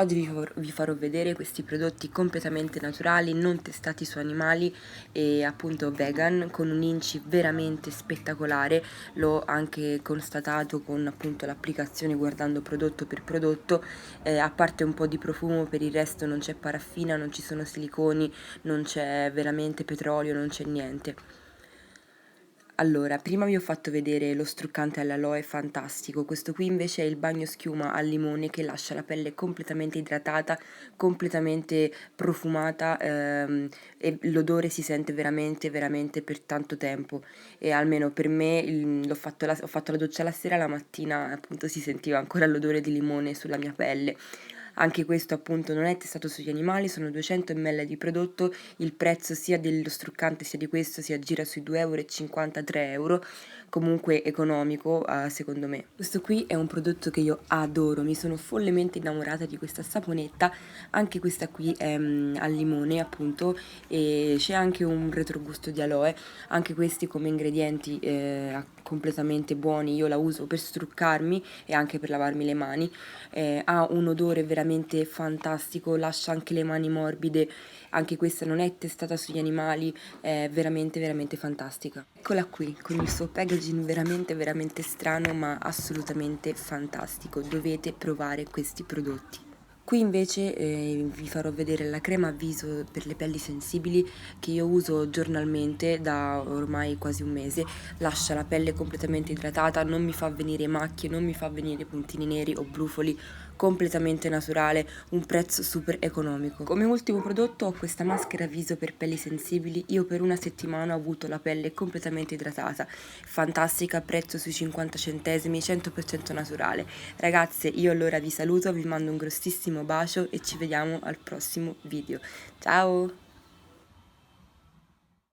Oggi vi farò vedere questi prodotti completamente naturali, non testati su animali e appunto vegan, con un inci veramente spettacolare. L'ho anche constatato con appunto l'applicazione guardando prodotto per prodotto, a parte un po' di profumo, per il resto non c'è paraffina, non ci sono siliconi, non c'è veramente petrolio, non c'è niente. Allora, prima vi ho fatto vedere lo struccante all'aloe fantastico, questo qui invece è il bagno schiuma al limone che lascia la pelle completamente idratata, completamente profumata, e l'odore si sente veramente, veramente per tanto tempo. E almeno per me ho fatto la doccia la sera, la mattina appunto si sentiva ancora l'odore di limone sulla mia pelle. Anche questo appunto non è testato sugli animali, sono 200 ml di prodotto, il prezzo sia dello struccante sia di questo si aggira sui 2,50 €, comunque economico secondo me. Questo qui è un prodotto che io adoro, mi sono follemente innamorata di questa saponetta, anche questa qui è al limone appunto e c'è anche un retrogusto di aloe, anche questi come ingredienti completamente buoni, io la uso per struccarmi e anche per lavarmi le mani, ha un odore veramente fantastico, lascia anche le mani morbide, anche questa non è testata sugli animali, è veramente veramente fantastica. Eccola qui, con il suo packaging veramente veramente strano ma assolutamente fantastico, dovete provare questi prodotti. Qui invece vi farò vedere la crema viso per le pelli sensibili che io uso giornalmente da ormai quasi un mese, lascia la pelle completamente idratata, non mi fa venire macchie, non mi fa venire puntini neri o brufoli, completamente naturale, un prezzo super economico. Come ultimo prodotto ho questa maschera viso per pelli sensibili, io per una settimana ho avuto la pelle completamente idratata, fantastica, prezzo sui 50 centesimi, 100% naturale. Ragazze, io allora vi saluto, vi mando un grossissimo bacio e ci vediamo al prossimo video. Ciao!